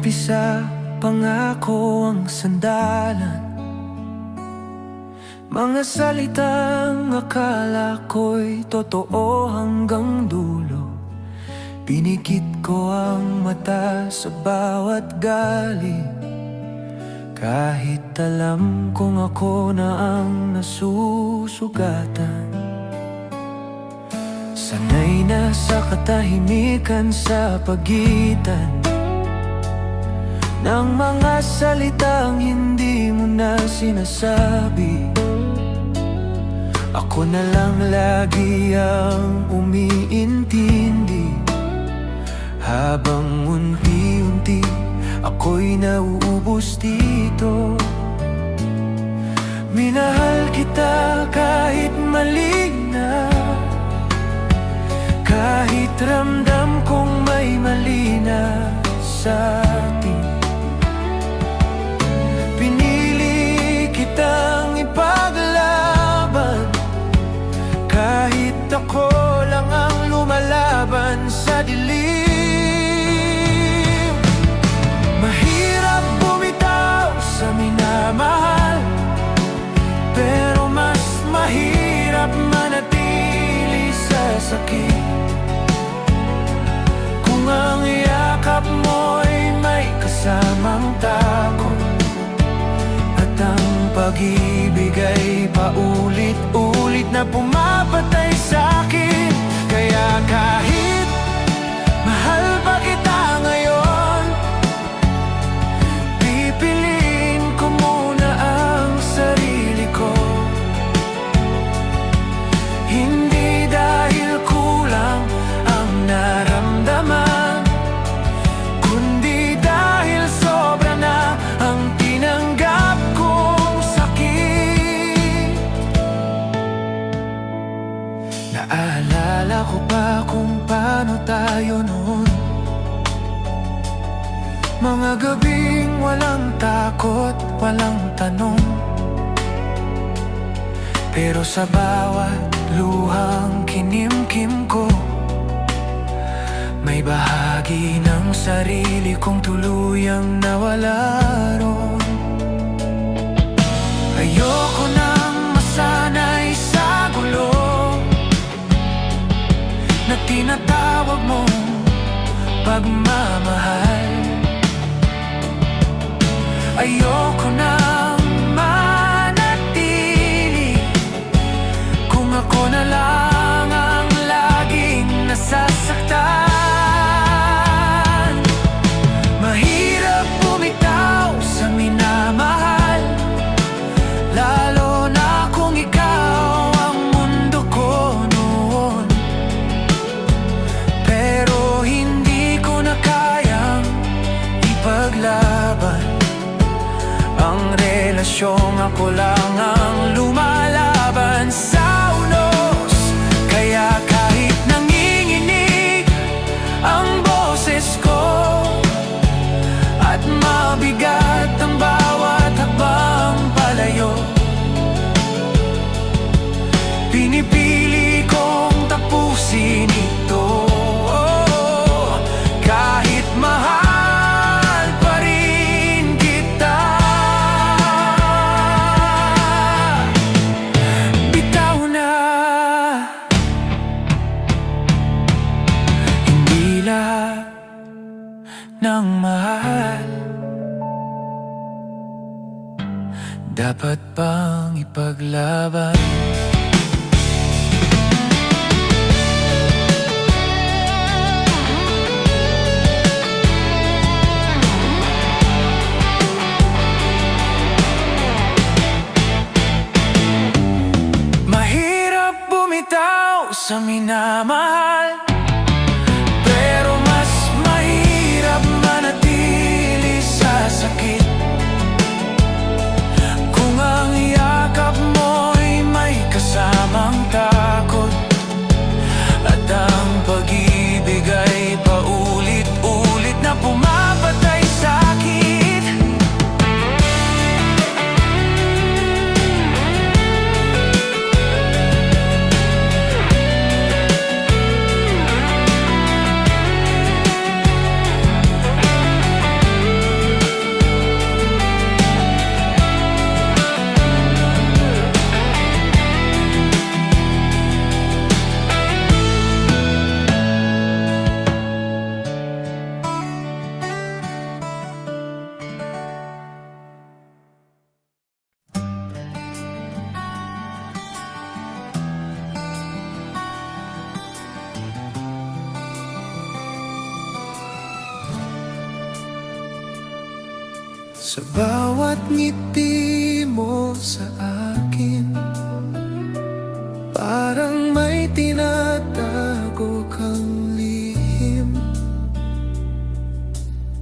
umpisa, pangako ang sandalan. Mga salitang akala ko'y totoo hanggang dulo. Pinikit ko ang mata sa bawat galing, kahit alam kong ako na ang nasusugatan. Sanay na sa katahimikan sa pagitan ng mga salitang hindi mo na sinasabi. Ako na lang lagi ang umiintindi, habang unti-unti ako'y nauubos dito. Minahal kita kahit mali na, kahit ramdam kong may mali na sa atin. Pinili kitang ipaglaban, kahit ako lang ang lumalaban sa dilim. Mahirap bumitaw sa minamahal, pero mas mahirap manatili sa sakit. Kung ang yakap mo'y may kasamang takot, at ang pag-ibig ay paulit-ulit na pumapatay sa'kin. Kaya kahit mahal pa kita ngayon, pipiliin ko muna ang sarili ko. Hindi dahil kulang ang naramdaman, kundi dahil sobra na ang tinanggap kong sakit. Naalala ko pa kung paano tayo noon, mga gabing walang takot, walang tanong. Pero sa bawat luhang kinimkim ko, may bahagi ng sarili kong tuluyang nawala roon. Ayoko nang masanay sa gulo na tinatawag mong pagmamahal. Ayoko nang manatili kung ako na lang ang laging nasasaktan. Mahirap bumitaw sa minamahal, lalo na kung ikaw ang mundo ko noon. Pero hindi ko na kayang ipaglaban ang relasyong ako lang ang lumalaban sa unos. Kaya kahit nanginginig ang boses ko at mabigat ang bawat hakbang palayo, pinipili kong tapusin ito. Kahit mahal pa rin kita, bitaw na. Hindi lahat ng mahal dapat pang ipaglaban. Mahirap bumitaw sa minamahal, pero mas mahirap manatili sa sakit. Kung ang yakap mo'y may kasamang takot, at ang pag-ibig ay paulit-ulit na pumapatay sa'kin. Sa bawat ngiti mo sa akin, parang may tinatago kang lihim.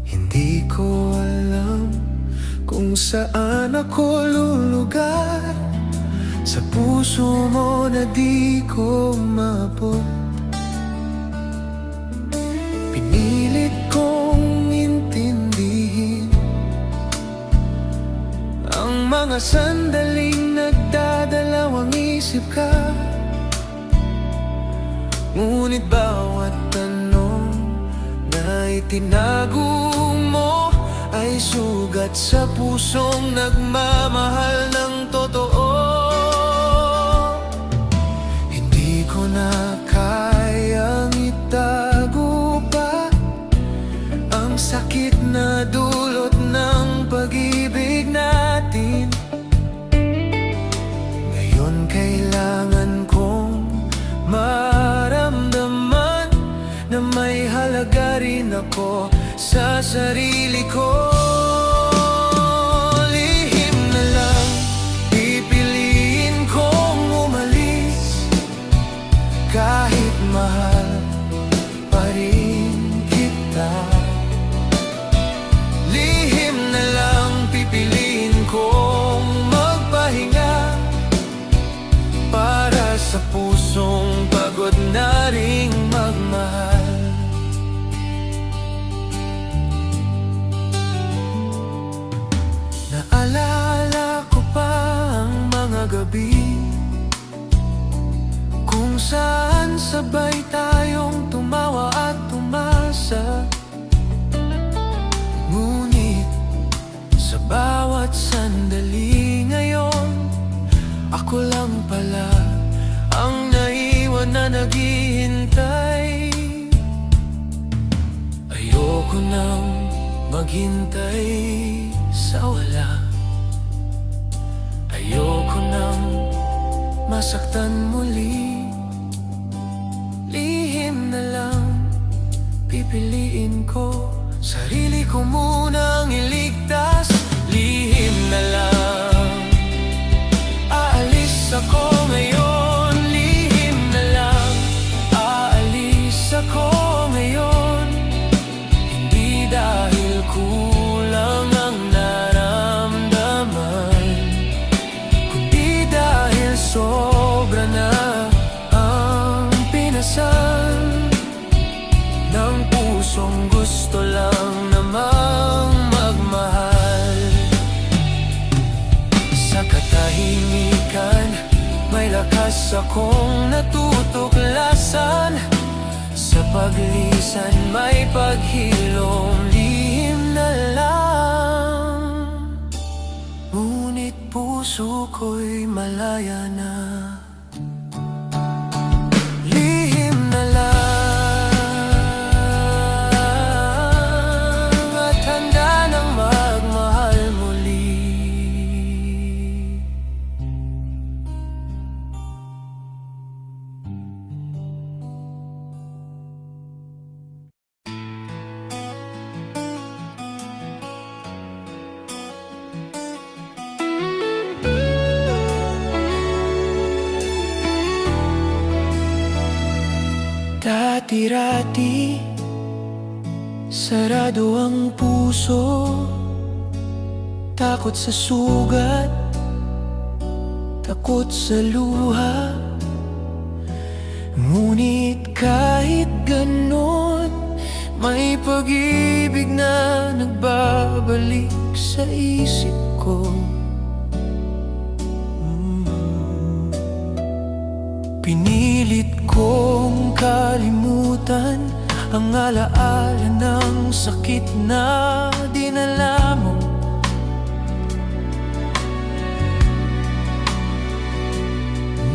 Hindi ko alam kung saan ako lulugar sa puso mo na di ko mabot. Pinilit kong intindihin ang mga sandaling nagdadalawang isip ka. Ngunit bawat tanong na itinago mo ay sugat sa pusong nagmamahal ng totoo. Hindi ko na kayang itago pa ang sakit na dulot ng pag-ibig natin. Ngayon kailangan kong maramdaman na may halaga rin ako sa sarili ko. Lihim na lang, pipiliin kong umalis kahit mahal pa rin kita. Lihim na lang, pipiliin kong magpahinga para sa pusong pagod na ring magmahal. Naalala ko pa ang mga gabi kung saan sabay tayong tumawa at tumasa. Ngunit sa bawat sandali ngayon, ako lang pala ang naiwan na naghihintay. Ayoko nang maghintay sa wala. Ayoko nang masaktan muli. Lihim na lang, pipiliin ko sarili ko munang iligtas. Lihim na lang, aalis ako ngayon. Lihim na lang, aalis ako ngayon. Hindi dahil kulang ang naramdaman, kundi dahil sobra na ang pinasan ng pusong gusto lang namang magmahal. Sa katahimikan, may lakas akong natutuklasan. Sa paglisan, may paghilom. Lihim na lang, ngunit puso ko'y malaya na. Lihim na lang at handa nang magmahal muli. Dati-rati, sarado ang puso, takot sa sugat, takot sa luha. Ngunit kahit ganon, may pag-ibig na nagbabalik sa isip ko. Pinilit kong kalimutan ang alaala ng sakit na dinala mo.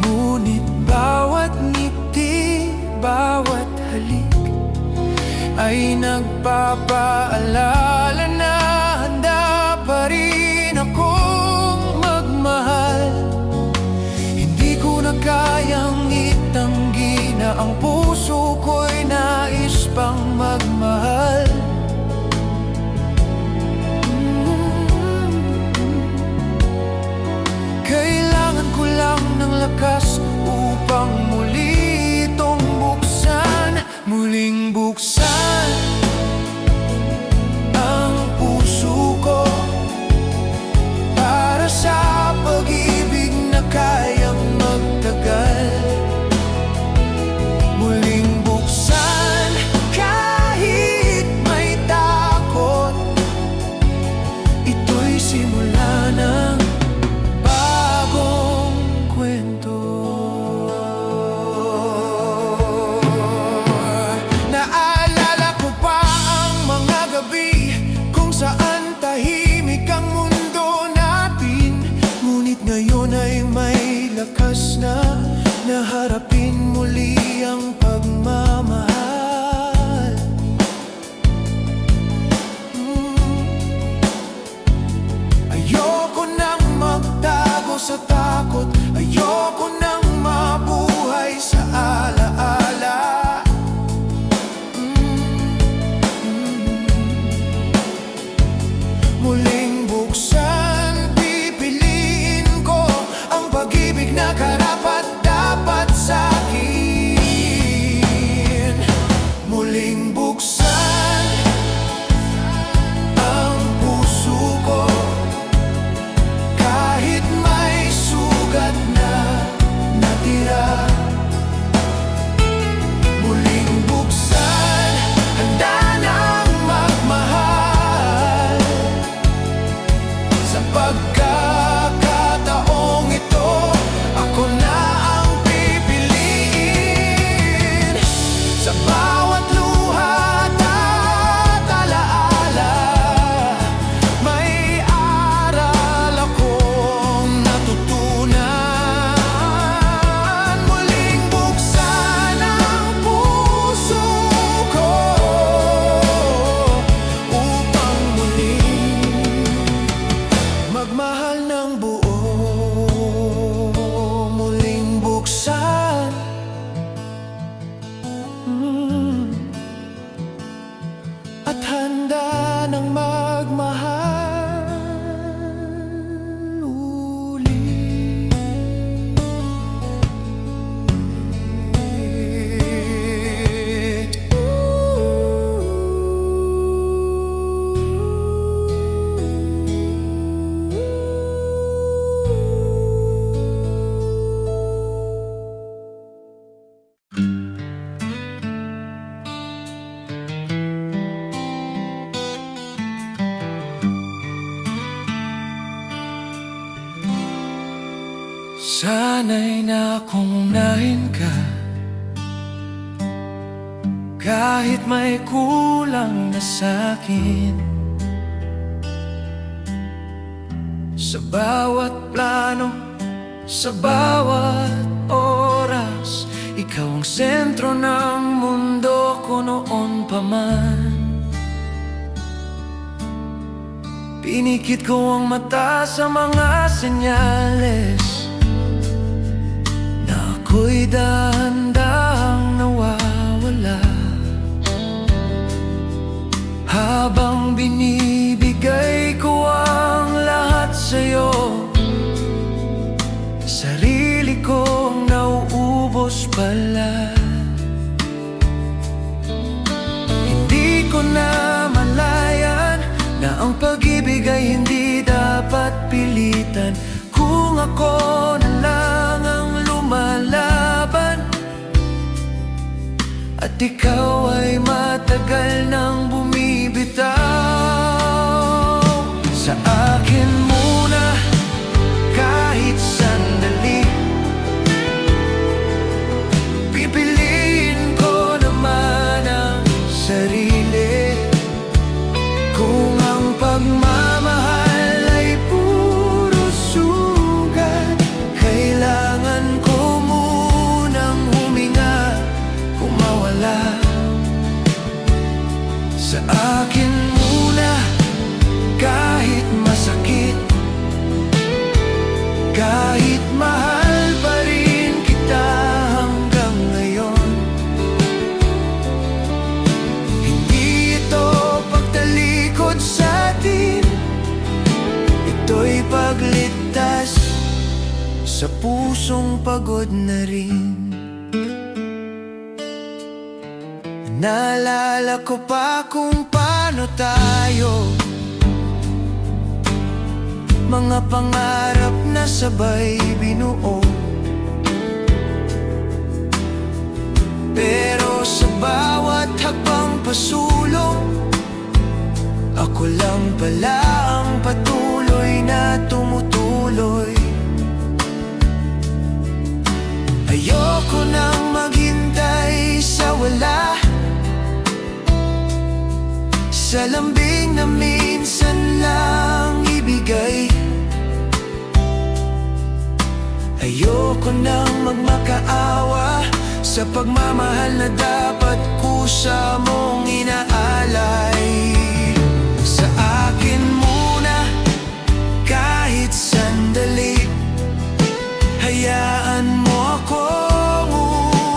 Ngunit bawat ngiti, bawat halik ay nagpapaalala na handa pa rin akong magmahal. Hindi ko na kayang itanggi na ang puso ko'y nais pang magmahal. magsisimula ng bagong kwento. Naalala ko pa ang mga gabi kung saan tahimik ang mundo natin. Ngunit ngayon ay may lakas na harapin muli ang pagmamahal. Ayoko nang magtago sa takot, ayoko nang mabuhay sa alaala. Muling buksan, pipiliin ko ang pag-ibig na karapat-dapat sa akin. Muling buksan ang puso ko, kahit may sugat na natira. Muling buksan, handa nang magmahal. Sa pagkakataong ito, ako na ang pipiliin. Sa bawat luha at alaala, may aral akong natutunan. Muling buksan ang puso ko upang muling magmahal ng buo. Muling buksan at handa ng magmahal ulit. Sana'y nakunahin ka, kahit may kulang na sa'kin. Sa bawat plano, sa bawat oras, ikaw ang sentro ng mundo ko noon pa man. Pinikit ko ang mata sa mga senyales, ako'y dahan-dahang nawawala. Habang binibigay ko ang lahat sa'yo, sarili kong nauubos pala. Hindi ko na malayan na ang pag-ibig ay hindi dapat pilitan. Kung ako na lang ang lumalaban at ikaw ay matagal nang bumibitaw, sa akin muna kahit sandali. Pipiliin ko naman ang sarili. Kung ang pagmamahal ay puro sugat, kailangan ko munang huminga, kumawala. Sa akin muna kahit masakit, kahit mahal pa rin kita hanggang ngayon. Hindi ito pagtalikod sa atin, ito'y pagligtas sa pusong pagod na rin. Naalala ko pa kung paano tayo, mga pangarap na sabay binuo. Pero sa bawat hakbang pasulong, ako lang pala ang patuloy tuloy. Ayoko nang maghintay sa wala, sa lambing na minsan lang ibigay. Ayoko nang magmakaawa sa pagmamahal na dapat kusa mong inaalay. Sa akin muna, kahit sandali, hayaan mo akong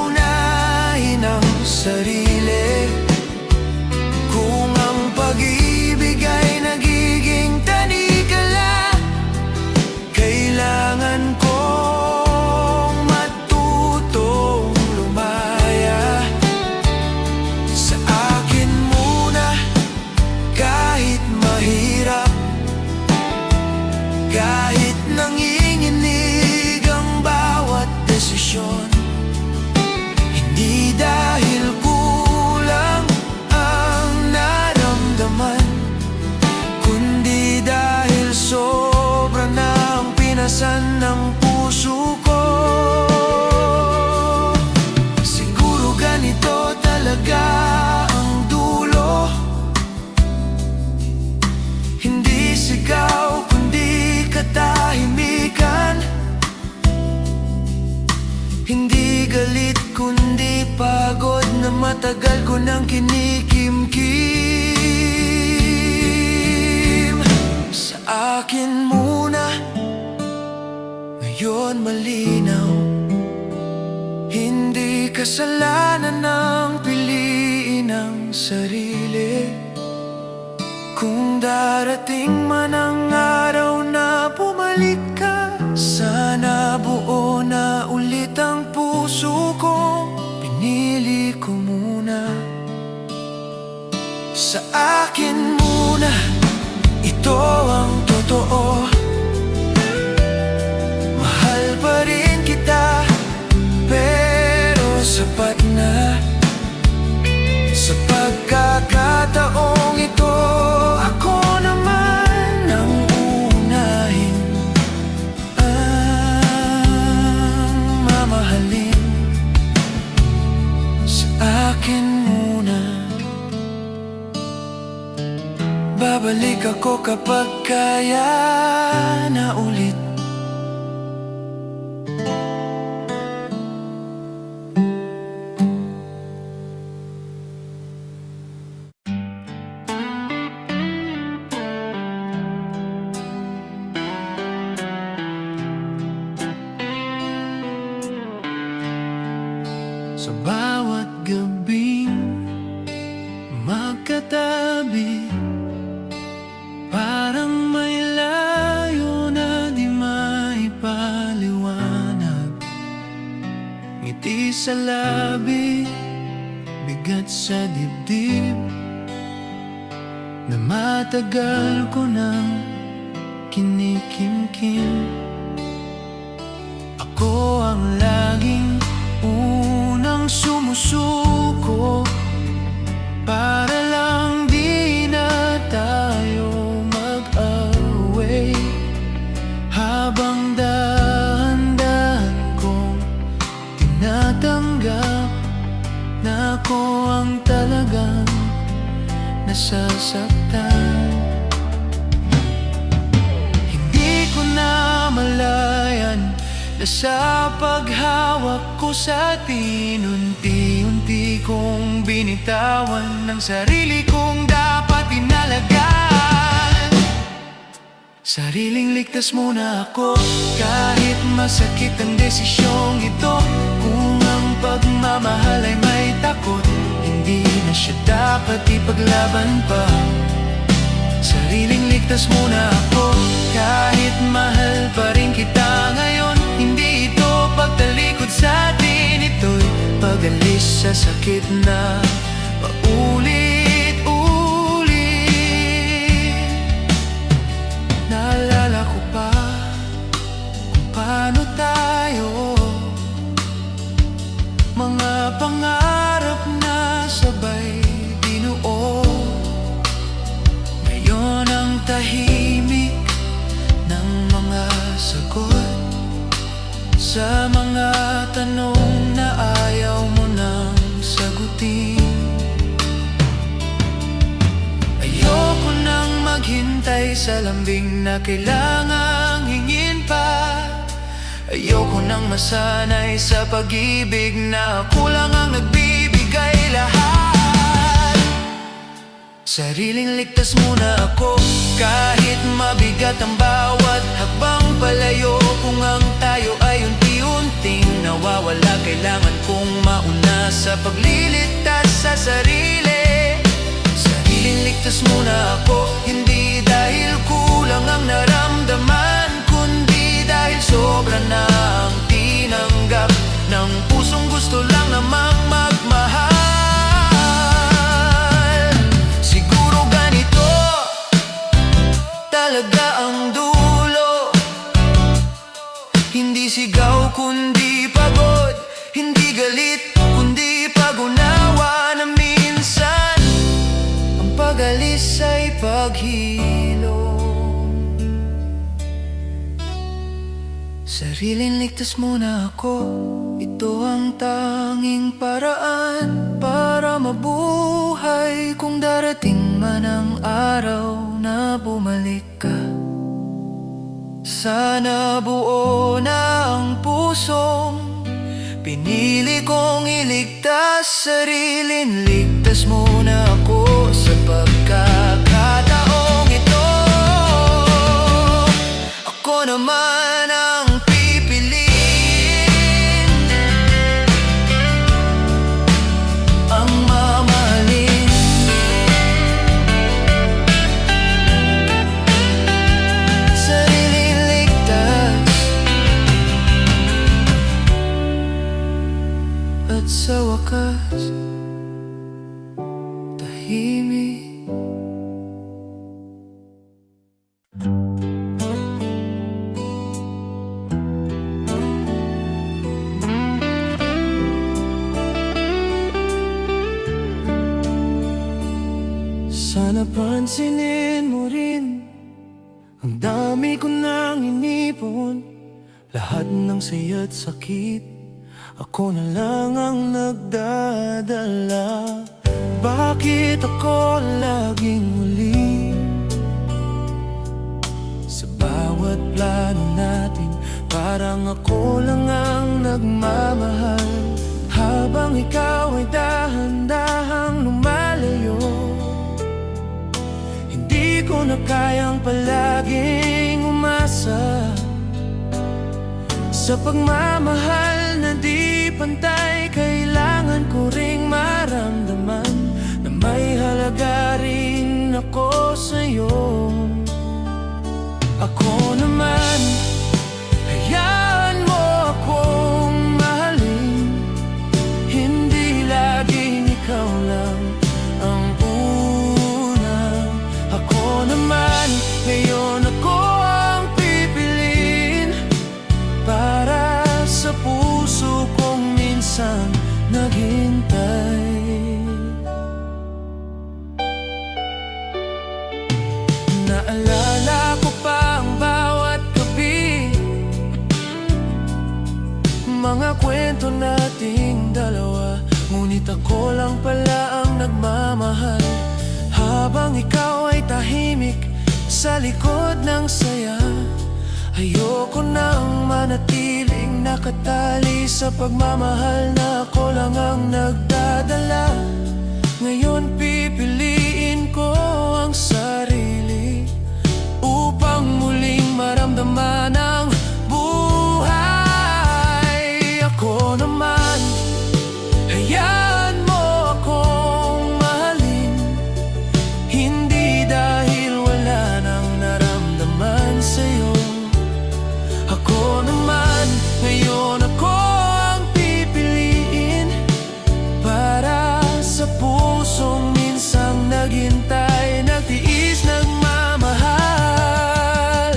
unahin ang sarili. Kung ang pag-ibig ay nagiging tanikala, kailangan kong matutong lumaya. Sa akin muna, kahit mahirap, kahit nanginginig ang bawat desisyon. Hindi dahil kulang ang naramdaman, kundi dahil sobra na ang pinasan ng puso ko. Siguro ganito talaga ang dulo, hindi sigaw kundi katahimikan, hindi galit kundi pagod na matagal ko nang kinikimkim. Sa akin muna, ngayon malinaw, hindi kasalanan ng piliin ang sarili. Kung darating man ang araw na bumalik ka, sana buo na ulit ang puso ko. Pinili ko muna. Sa akin muna, ito ang totoo. Mahal pa rin kita, pero sapat na. Sa pagkakataong ito, ako naman ang unahin, ang mamahalin. Sa akin muna, babalik ako kapag kaya na ulit. Sa bawat gabing magkatabi, parang may layo na di maipaliwanag. Ngiti sa labi, bigat sa dibdib, na matagal ko nang kinikimkim. Ako ang laging unang sumusuko, para lang di na tayo mag-away. Habang dahan-dahan kong tinatanggap na ako ang talagang nasasaktan. Hindi ko na malayan na sa paghawak ko sa atin, unti-unti kong binitawan ng sarili kong dapat inalagaan. Sariling ligtas muna ako, kahit masakit ang desisyong ito. Kung ang pagmamahal ay may takot, hindi na siya dapat ipaglaban pa. Sariling ligtas muna ako, kahit mahal pa rin kita ngayon. Hindi ito pagtalikod sa atin, ito'y pag-alis sa sakit na paulit-ulit. Naalala ko pa kung paano tayo, mga pangarap na sabay binuo. Ngayon ang tahimik ng mga sa mga tanong na ayaw mo nang sagutin. Ayoko nang maghintay sa lambing na kailangang hingin pa. Ayoko nang masanay sa pag-ibig na ako lang ang nagbibigay lahat. Sariling ligtas muna ako, kahit mabigat ang bawat hakbang palayo. Kung ang tayo ay unti-unting nawawala, kailangan kong mauna sa pagliligtas sa sarili. Sariling ligtas muna ako, hindi dahil kulang ang naramdaman, kundi dahil sobra na ang tinanggap ng pusong gusto lang namang magmahal. Siguro ganito talaga ang dulo, hindi sigaw kundi pagod, hindi galit kundi pag-unawa na minsan ang pag-alis ay paghilo. Sariling ligtas muna ako, ito ang tanging paraan para mabuhay. Kung darating man ang araw na bumalik ka, sana buo na ang pusong pinili kong iligtas. Sariling ligtas muna ako sa pagkakataong ito. Ako naman ang pipiliin, ang mamahalin. Sariling ligtas at sa wakas tahimik. Sana pansinin mo rin, ang dami ko nang inipon. Lahat ng saya't sakit, ako na lang ang nagdadala. Bakit ako laging muli sa bawat plano natin? Parang ako lang ang nagmamahal, habang ikaw ay dahan-dahang lumalayo. Hindi ko na kayang palaging umasa sa pagmamahal na di pantay. Kailangan ko ring maramdaman na may halaga rin ako sa'yo. Ako naman, hayaan mo akong mahalin, hindi laging ikaw lang ang una. Ako naman, ngayon ako ang pipiliin para sa puso kong minsan naghintay. Naalala ko pa ang bawat gabi, mga kwento nating dalawa. Ngunit ako lang pala ang nagmamahal, habang ikaw ay tahimik sa likod ng saya. Ayoko nang manatiling nakatali sa pagmamahal na ako lang ang nagdadala. Ngayon pipiliin ko ang sarili upang muling maramdaman ang buhay. Ako naman, hayaan mo akong mahalin, hindi dahil wala nang naramdaman sa'yo. Ako naman, ngayon ako ang pipiliin para sa pusong minsang naghintay, nagtiis, nagmamahal.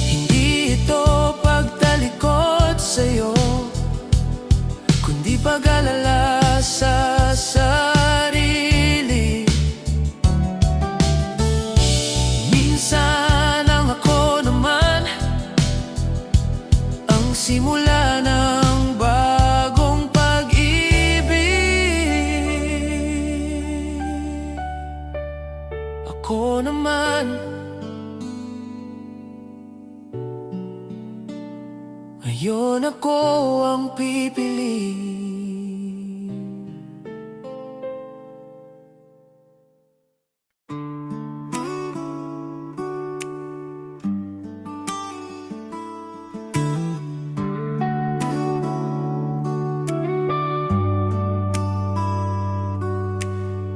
Hindi ito pagtalikod sa'yo, kundi pag-alala sa sarili. Minsan ang ako naman ang simula na Ngayon ako ang pipili.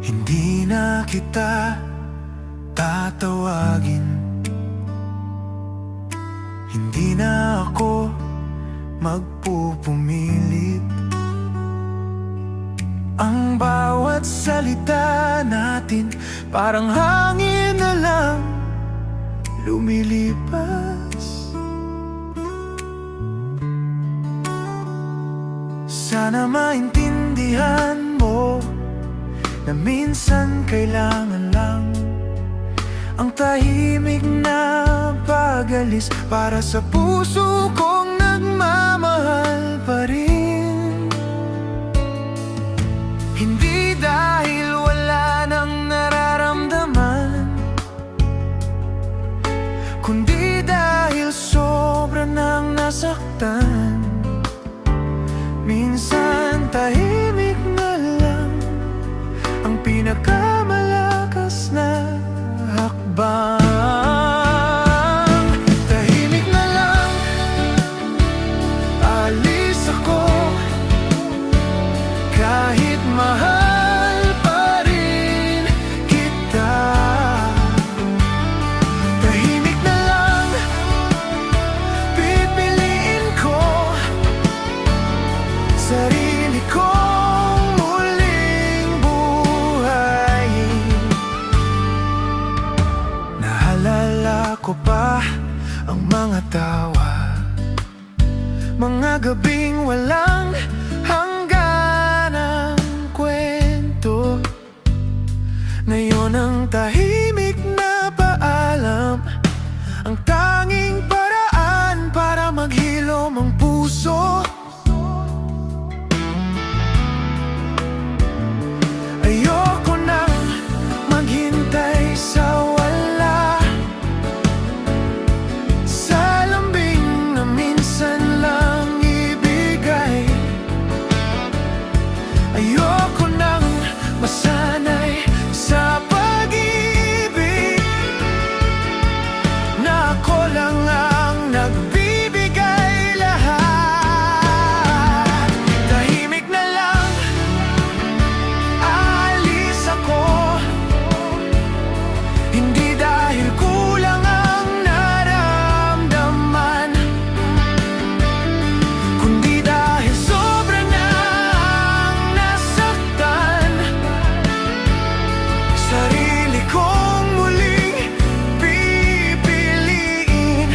Hindi na kita tatawagin, hindi na ako magpupumilit. Ang bawat salita natin parang hangin na lang lumilipas. Sana maintindihan mo na minsan kailangan lang ang tahimik na pag-alis para sa puso kong nagmamahal pa rin. Hindi dahil wala nang nararamdaman, kundi dahil sobra nang nasaktan. Minsan tahimik na lang ang pinakamalakas na hakbang. Tahimik na lang, alis ako, kahit mahal pa rin kita. Tahimik na lang, pipiliin ko sarili kong muling buhayin. Naalala ko pa ang mga tawa, mga gabing walang hangganang kwento. Ngayon ang tahimik na paalam, ang tanging paraan para maghilom ang puso. Ayoko nang maghintay sa wala, sa lambing na minsan lang ibigay. Ayoko nang masanay sa pag-ibig na ako lang ang nagbibigay lahat. Tahimik na lang, alis ako, hindi dahil kulang ang naramdaman, kundi dahil sobra nang nasaktan. Sarili kong muling pipiliin.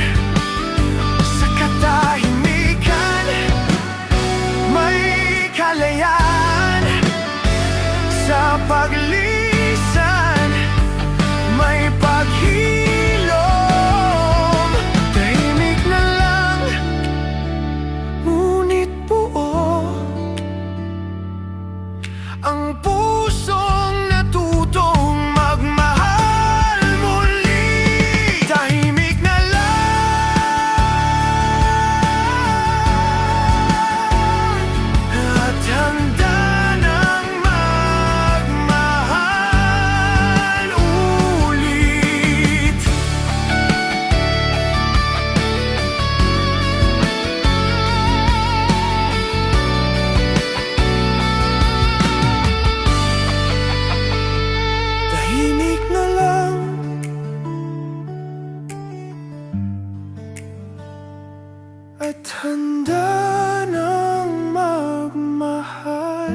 Sa katahimikan may kalayaan, sa paglisan may paghilom. Tahimik na lang, ngunit buo ang pusong natutong magmahal muli. Tahimik na lang at handa nang magmahal ulit. Tahimik na lang at handa nang magmahal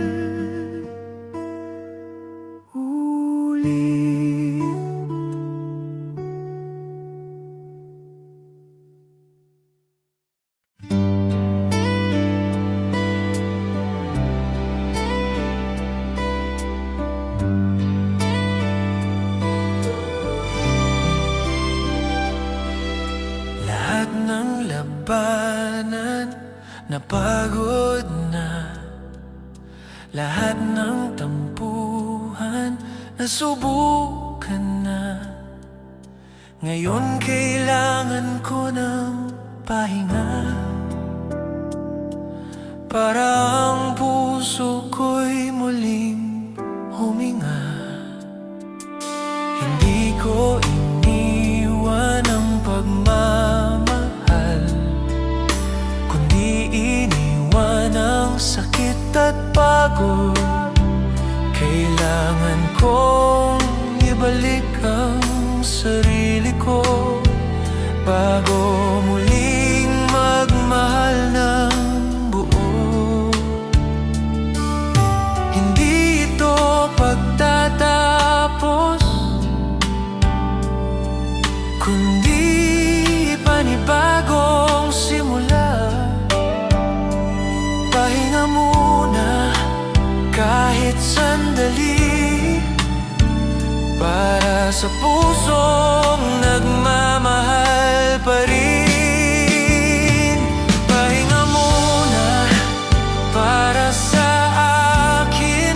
ulit. Lahat ng labanan napagod na, lahat ng tampuhan nasubukan na. Ngayon kailangan ko ng pahinga, Parang puso ko'y muling huminga. Hindi ko iniwan ang pagmamahal, kundi iniwan ang sakit at pagod. Kailangan kong ibalik ang sarili ko bago muling magmahal ng buo. Hindi ito pagtatapos, kundi panibagong simula. Pahinga muna kahit sandali, para sa pusong nagmamahal pa rin. Pahinga muna para sa akin,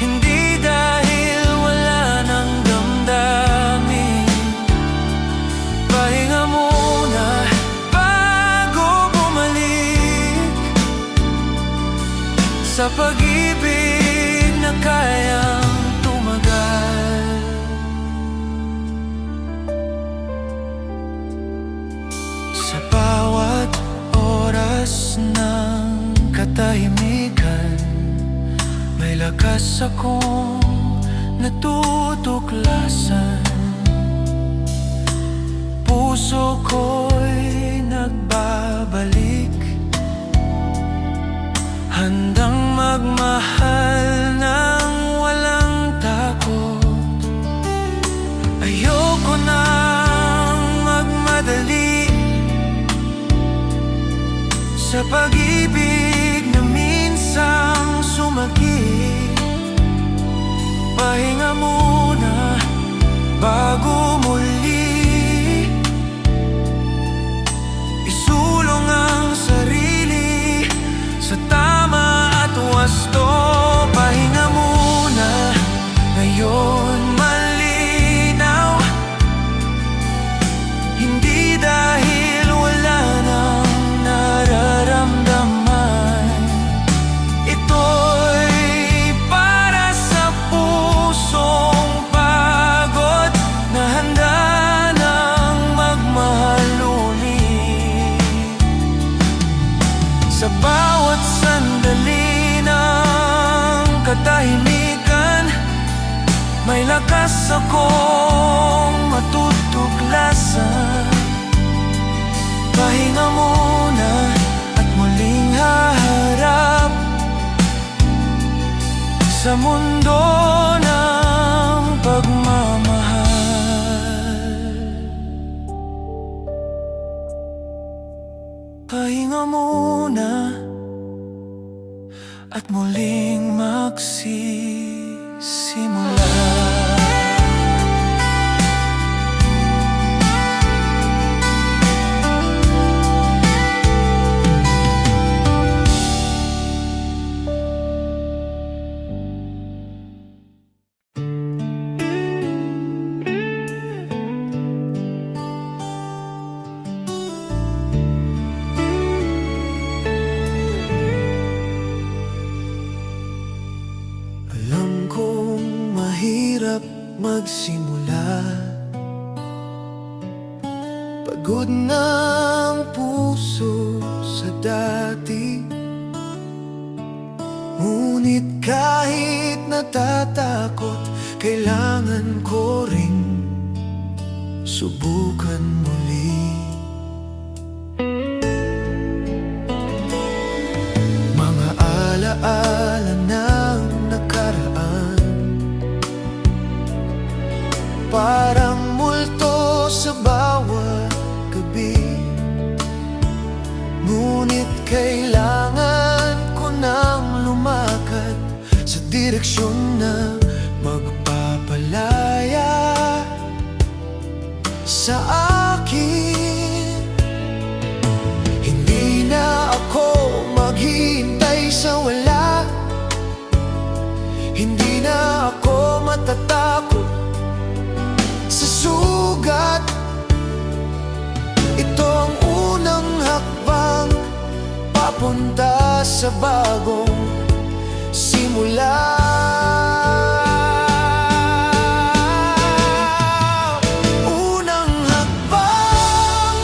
hindi dahil wala nang damdamin. Pahinga muna bago bumalik sa pag-ibig na kayang tumagal. Sa bawat oras ng katahimikan, may lakas akong natutuklasan. Puso ko'y nagbabalik, handang magmahal ng walang takot. Ayoko nang magmadali sa pag-ibig na minsang sumakit. Pahinga muna bago muli isulong ang sarili sa tama at wasto. Pahinga muna ngayon malinaw, hindi dahil wala nang nararamdaman. Ito'y para sa pusong pagod na handa nang magmahal ulit. Sa bawat sandali ng katahimikan, may lakas akong matutuklasan. Pahinga muna at muling haharap sa mundo ng pagmamahal. Pahinga muna at muling magsisimula. Alam kong mahirap magsimula, pagod ng puso sa dati. Ngunit kahit natatakot, kailangan ko ring subukan muli. Mga alaala ng nakaraan, parang multo sa bawat gabi. Ngunit kailangan ko nang lumakad sa direksyon na magpapalaya sa akin. Hindi na ako maghihintay sa wala, hindi na ako matatakot sa sugat. Ito ang unang hakbang papunta sa bagong simula. Unang hakbang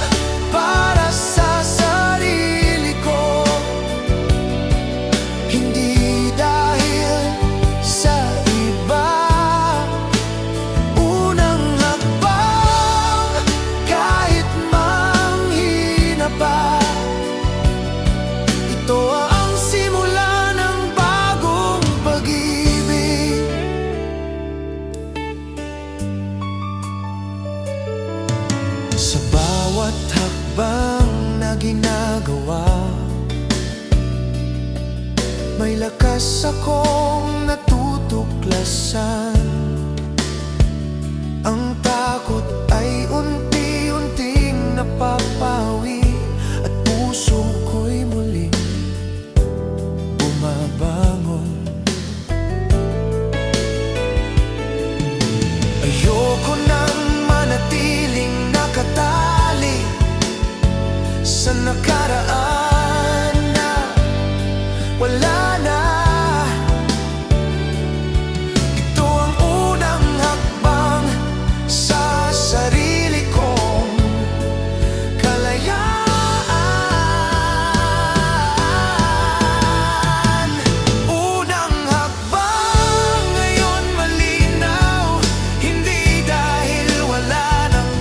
para sa sarili ko, hindi dahil sa iba. Unang hakbang kahit manghina pa, ito ang simula ng bagong pag-ibig. Sa bawat hakbang na ginagawa, may lakas akong natutuklasan. Ang takot ay unti-unting napapawi, at puso ko'y muling bumabangon. Ayoko nang manatiling nakatali sa nakaraan na wala na. Ito ang unang hakbang sa sarili kong kalayaan. Unang hakbang ngayon malinaw, hindi dahil wala nang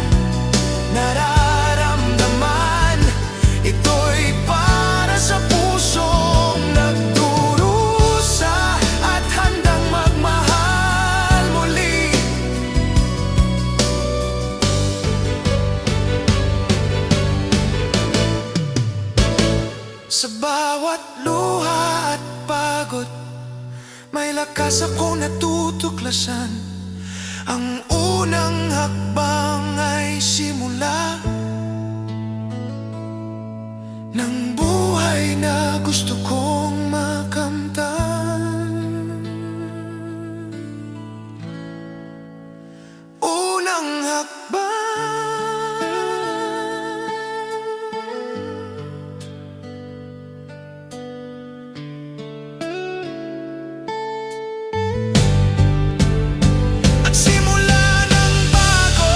nararamdaman. Ito'y para sa pusong nagdurusa at handang magmahal muli. Sa bawat luha at pagod, may lakas akong natutuklasan. Ang unang hakbang ay simula ng buhay na gusto kong makamtan. Unang hakbang. At simula ng bago.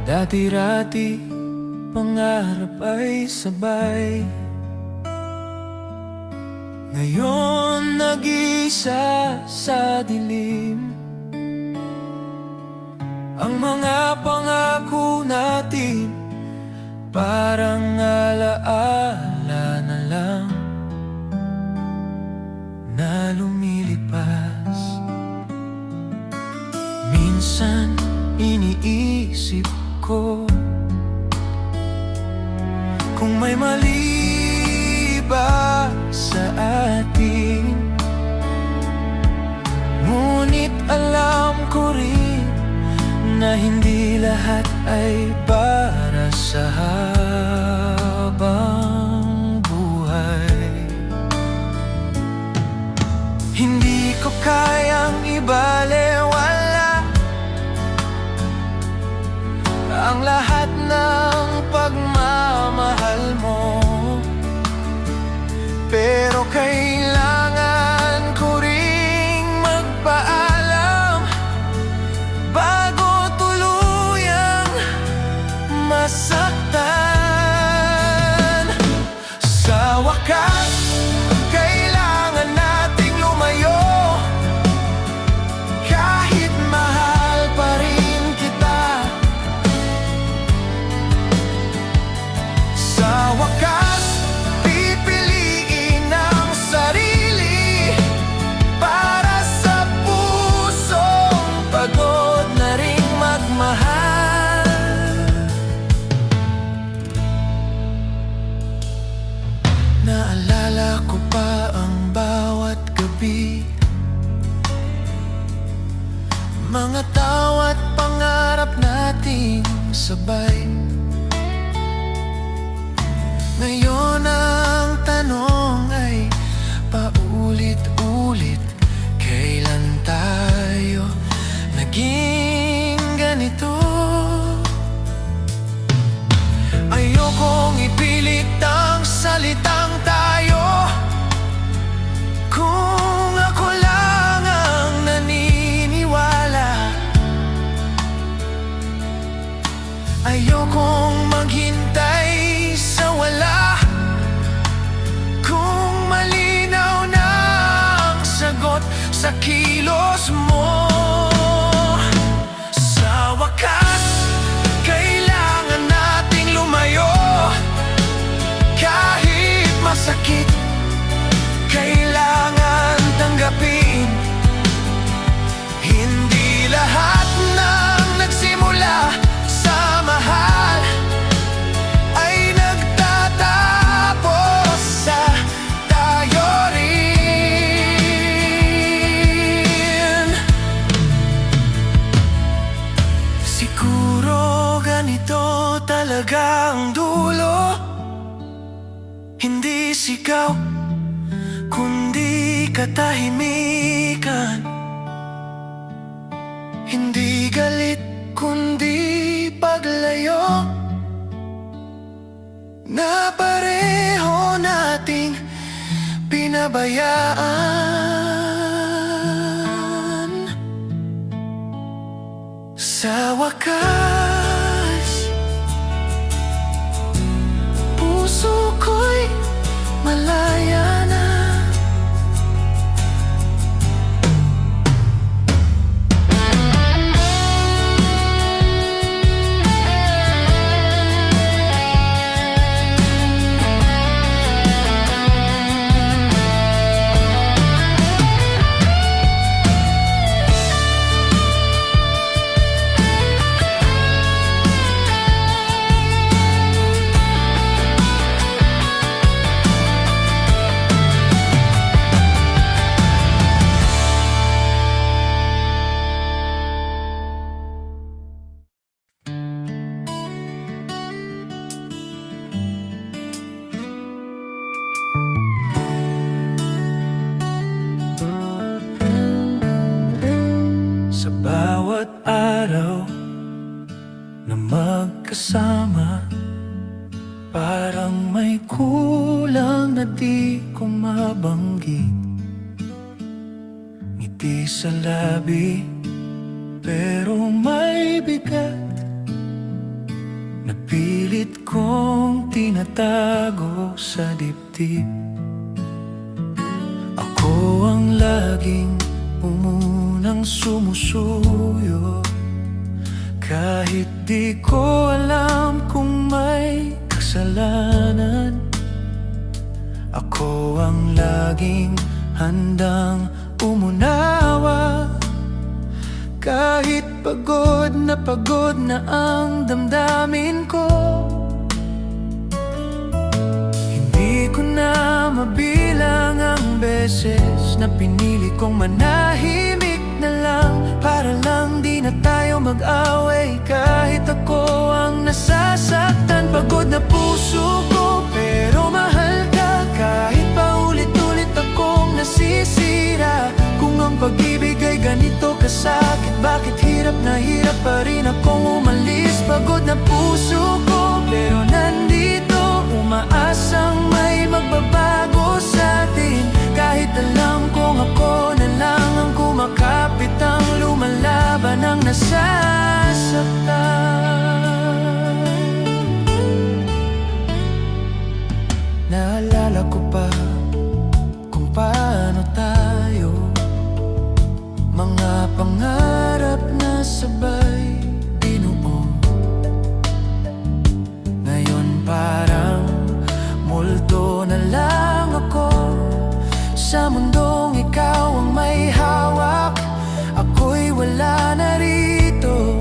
Dati-rati, pangarap ay sabay. Ngayon nag-iisa sa dilim. Ang mga pangako natin parang alaala na lang na lumilipas. Minsan iniisip ko kung may mali ba sa atin. Ngunit alam ko rin na hindi lahat ay para sa habang buhay. Hindi ko kayang ibalewala ang lahat ng pagmamahal mo, pero kailangan ko ring magpaalam bago tuluyang masaktan. Ngayon ang tanong ay paulit-ulit, kailan tayo naging ganito? Ayokong ipilit ang salitang tayo, kung ako lang ang naniniwala. Ayokong maghintay sa wala, kung malinaw na ang sagot sa kilos mo. Sa wakas, kailangan nating lumayo. Kahit masakit, kailangan tanggapin. Hindi lahat ng nagsimula sa mahal ay nagtatapos sa tayo rin. Siguro ganito talaga ang dulo. Hindi sigaw, kundi katahimikan. Hindi galit, kundi paglayo, na pareho nating pinabayaan. Sa wakas, puso ko'y malaya na. Sa bawat araw na magkasama, parang may kulang na di ko mabanggit. Ngiti sa labi, pero may bigat na pilit kong tinatago sa dibdib. Ako ang laging umunang sumusuyo, kahit di ko alam kung may kasalanan. Ako ang laging handang umunawa, kahit pagod na ang damdamin ko. Hindi ko na mabilang ang beses na pinili kong manahimik na lang, para lang di na tayo mag-away. Kahit ako ang nasasaktan, pagod na puso ko, pero mahal ka. Kahit paulit-ulit akong nasisira, kung ang pag-ibig ay ganito kasakit, bakit hirap na hirap pa rin akong umalis? Pagod na puso ko, pero nandito, umaasang may magbabago sa atin. Kahit alam kong ako na lang ang kumakapit, ang lumalaban ang nasasaktan. Naalala ko pa kung paano tayo, mga pangarap na sabay binuo. Ngayon parang multo na lang ako sa mundong ikaw ang may hawak. Ako'y wala na rito.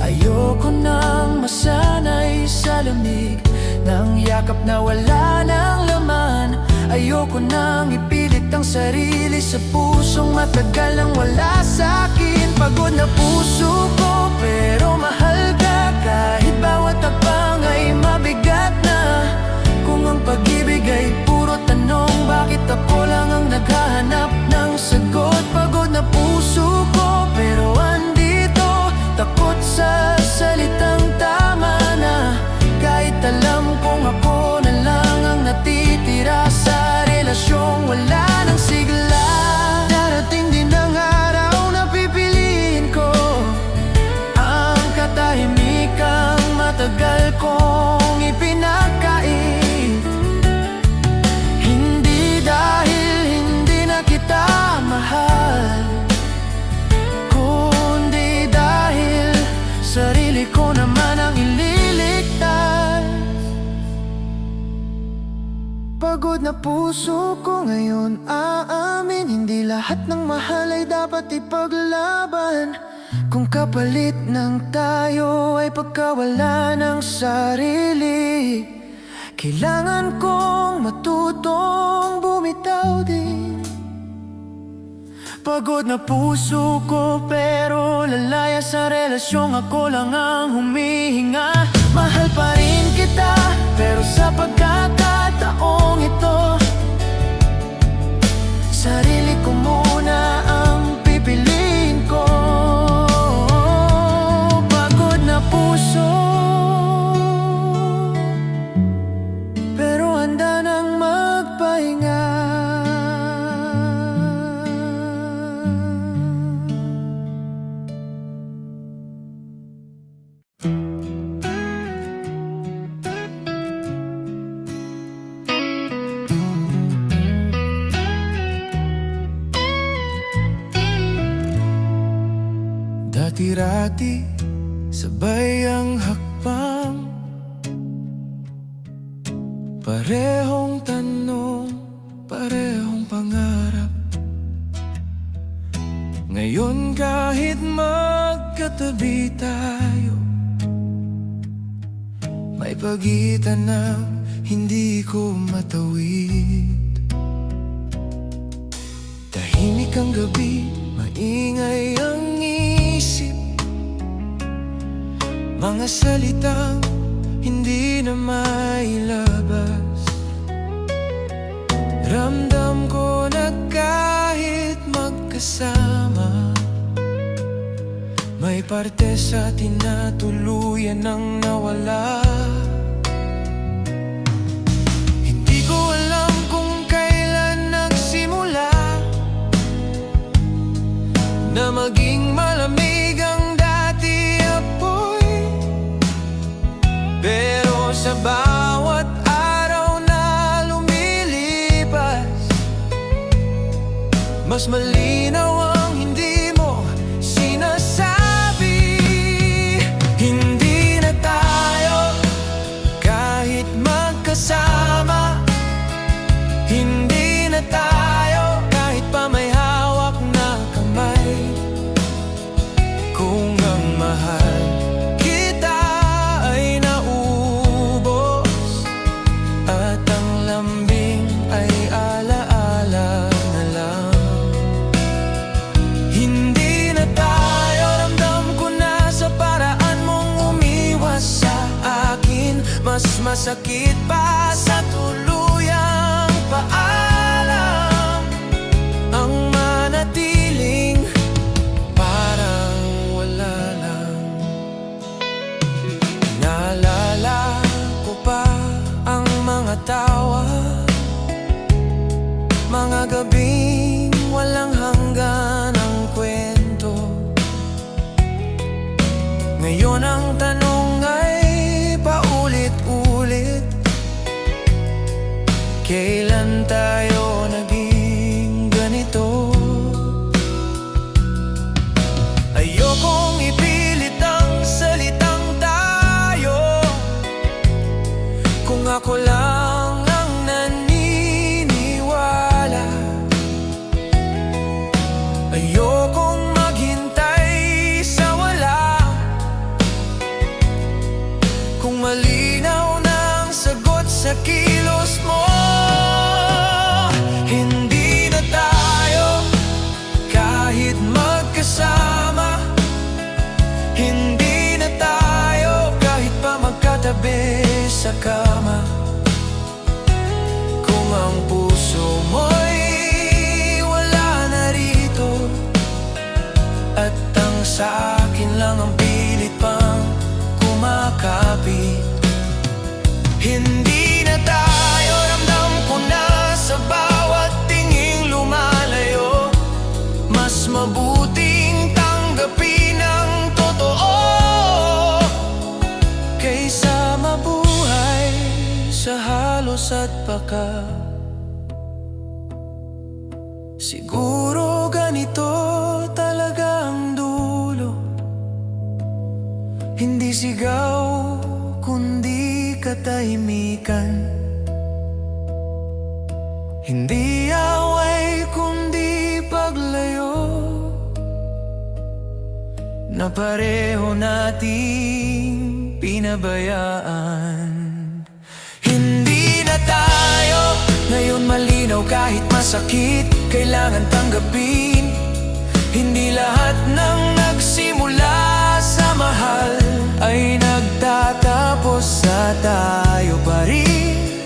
Ayoko nang masanay sa lamig ng yakap na wala ng laman. Ayoko nang ipilit ang sarili sa pusong matagal nang wala sa'kin. Pagod na puso ko, pero mahal ka. Kahit bawat takbang ay mabigat. Pagod na puso ko ngayon aamin, hindi lahat ng mahal ay dapat ipaglaban. Kung kapalit ng tayo ay pagkawala ng sarili, kailangan kong matutong bumitaw din. Pagod na puso ko pero lalaya sa relasyon, ako lang ang humihinga. Mahal pa rin kita pero sa pagkakataong ito, sarili ko muna ang pipiliin ko. Pagod na puso pero handa nang magpahinga. Dati-rati, sabay ang hakbang, parehong tanong, parehong pangarap. Ngayon kahit magkatabi tayo, may pagitan na hindi ko matawid. Tahimik ang gabi, maingay ang isip, mga salitang hindi na mailabas. Ramdam ko na kahit magkasama, may parte sa atin na tuluyan nang nawala. Hindi ko alam kung kailan nagsimula na maging malamig ang dati apoy, pero sa bawat araw na lumilipas, mas malinaw ang hindi mo sinasabi. Hindi na tayo kahit magkasama, hindi na tayo kahit pa may hawak na kamay. Kung ang mahal kita ay naubos at ang lambing ay alaala na lang, hindi na tayo, ramdam ko na sa paraan mong umiwas sa akin. Mas masakit pa sa tuluyang paalam ang manatiling parang wala lang. Naalala ko pa ang mga tawa, mga gabing walang hanggan ang kwento. Ngayon ang tanong ay paulit-ulit, kailan tayo naging ganito? Ayokong ipilit ang salitang tayo, kung ako lang ang naniniwala. Ayokong maghintay sa wala, kung malinaw na ang sagot sa kilos mo. Hindi na tayo kahit magkasama, hindi na tayo kahit pa magkatabi sa kama. Kung ang puso mo'y wala na rito at ang sa akin lang ang pilit pang kumakapit, hindi na tayo, ramdam ko na sa bawat tinging lumalayo. Mas mabuting tanggapin ang totoo kaysa mabuhay sa halos at baka. Siguro ganito talaga ang dulo, hindi sigaw kundi katahimikan. Hindi away kundi paglayo na pareho nating pinabayaan. Hindi na tayo ngayon malinaw kahit masakit, kailangan tanggapin. Hindi lahat ng nagsimula sa mahal ay nagtatapos sa tayo pa rin.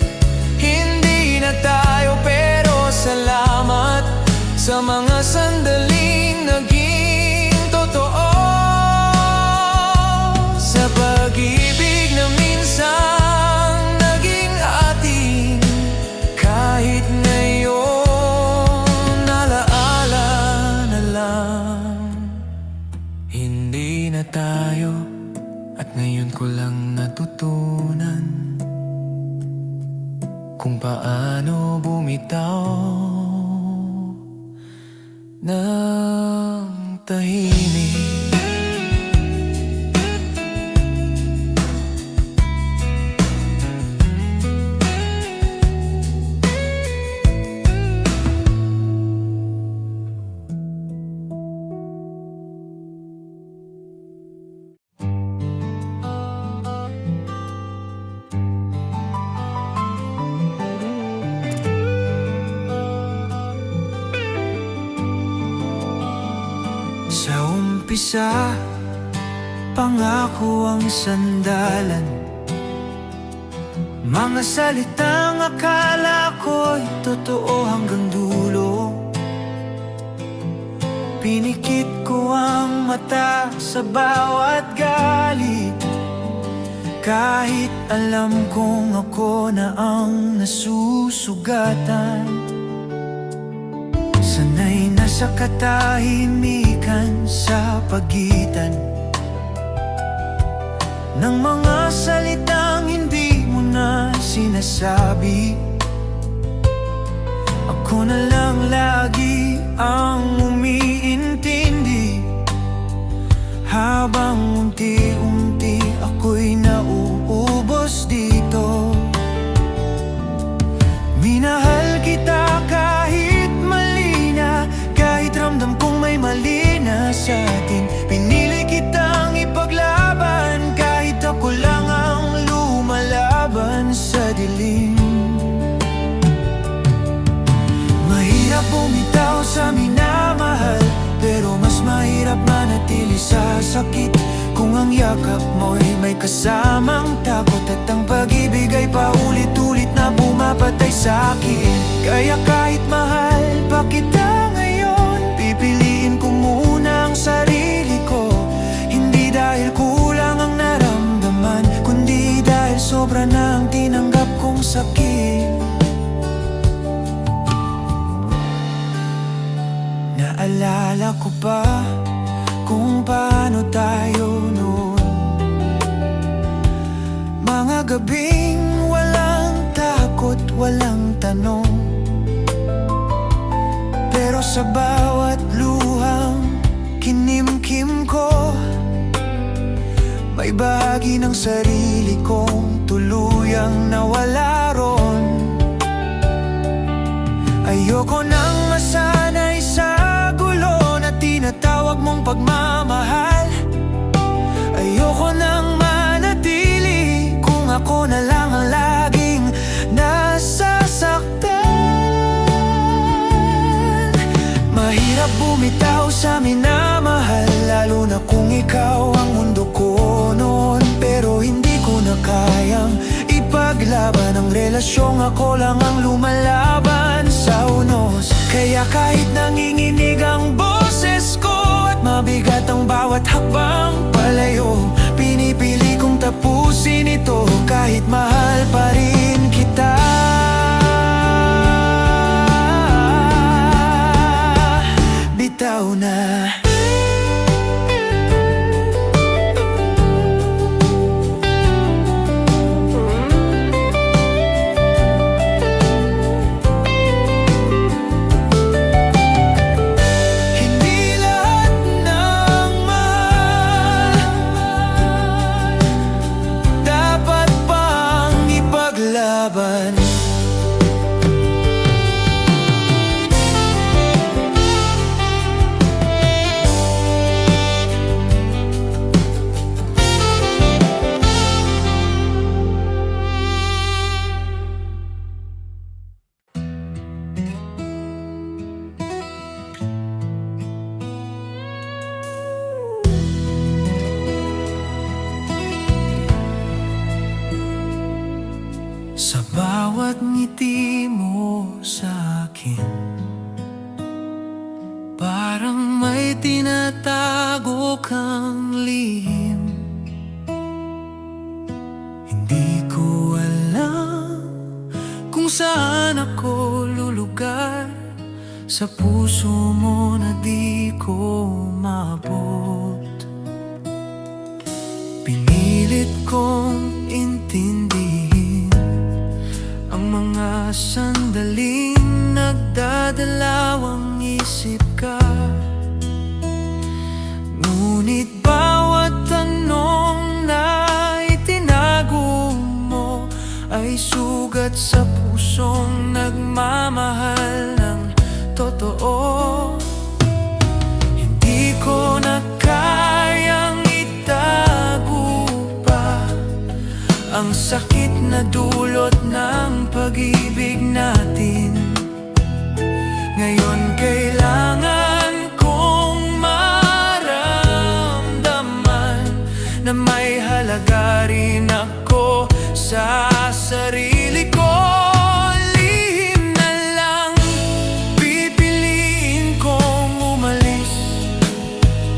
Hindi na tayo pero salamat sa mga sandaling naging totoo. Sa pag-ibig na minsan naging ating, kahit ngayon alaala na lang. Hindi na tayo at ngayon ko lang natutunan kung paano bumitaw ng tahimik. Sa umpisa, pangako ang sandalan, mga salitang akala ko'y totoo hanggang dulo. Pinikit ko ang mata sa bawat galit, kahit alam kong ako na ang nasusugatan. Sanay na sa katahimikan sa pagitan ng mga salitang hindi mo na sinasabi. Ako na lang lagi ang umiintindi, habang unti-unti ako'y nauubos dito. Minahal kita kahit mali na, kahit ramdam kong may mali na sa atin. Pinili kitang ipaglaban kahit ako lang ang lumalaban sa dilim. Mahirap bumitaw sa minamahal, pero mas mahirap manatili sa sakit kung ang yakap mo'y may kasamang takot at ang pag-ibig ay paulit-ulit na pumapatay sa akin. Kaya kahit mahal pa kita ngayon, pipiliin ko muna ang sarili ko. Hindi dahil kulang ang naramdaman, kundi dahil sobra na ang tinanggap kong sakit. Naalala ko pa kung paano tayo noon, mga gabing walang takot, walang tanong. Pero sa bawat luhang kinimkim ko, may bahagi ng sarili kong tuluyang nawala ron. Ayoko nang masanay sa gulo na tinatawag mong pagmamahal. Ayoko nang manatili kung ako na lang ang laging nasasaktan. Mahirap bumitaw sa minamahal, lalo na kung ikaw ang mundo ko noon. Pero hindi ko na kayang ipaglaban ang relasyong ako lang ang lumalaban sa unos. Kaya kahit nanginginig ang boses ko at mabigat ang bawat hakbang palayo, pinipili kong tapusin ito kahit mahal pa rin kita. Bitaw na. Sa bawat ngiti mo sa akin, parang may tinatago kang lihim. Hindi ko alam kung saan ako lulugar sa puso mo na di ko maabot. Pinilit kong intindihin ang mga sandaling nagdadalawang isip ka. Ngunit bawat tanong na itinago mo ay sugat sa pusong nagmamahal ng totoo. Hindi ko na kayang itago pa ang sakit na dulot ng pag-ibig natin. Ngayon kailangan kong maramdaman na may halaga rin ako sa sarili ko. Lihim na lang, pipiliin kong umalis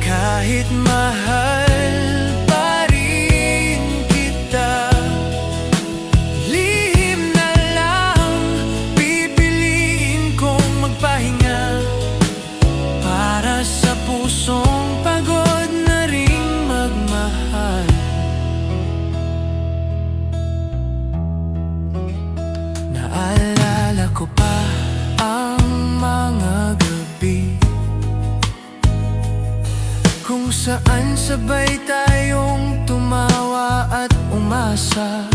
kahit mahal pa rin kita. Lihim na lang, pipiliin kong magpahinga para sa pusong pagod na ring magmahal. Naalala ko pa ang mga gabi kung saan sabay tayong tumawa at umasa.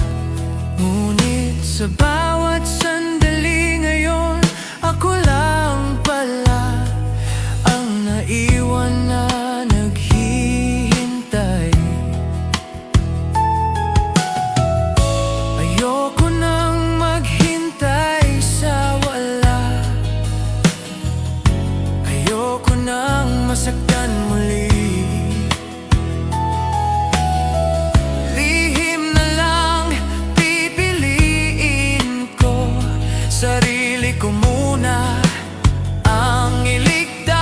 Ngunit sa bawat sandali ngayon, ako lang pala ang naiwan na naghihintay. Ayoko nang maghintay sa wala. Ayoko nang masaktan muli. Lihim na lang, pipiliin ko sarili ko muna ang iligtas.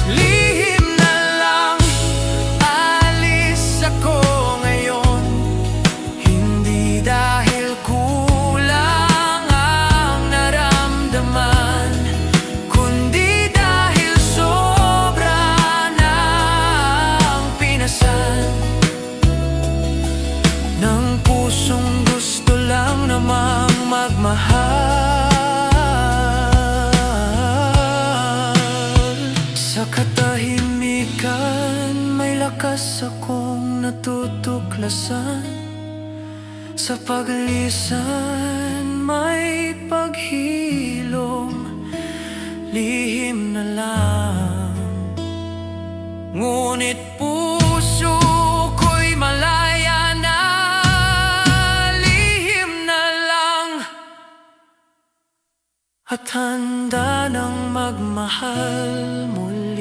Lihim na lang, alis ako ngayon. Hindi dahil kulang ang naramdaman, kundi dahil sobra na ang pinasan ng pusong gusto lang namang magmahal. Sa katahimikan, may lakas akong natutuklasan. Sa paglisan, may paghilom. Lihim na lang, ngunit puso ko'y malaya na. Lihim na lang, at handa nang magmahal muli.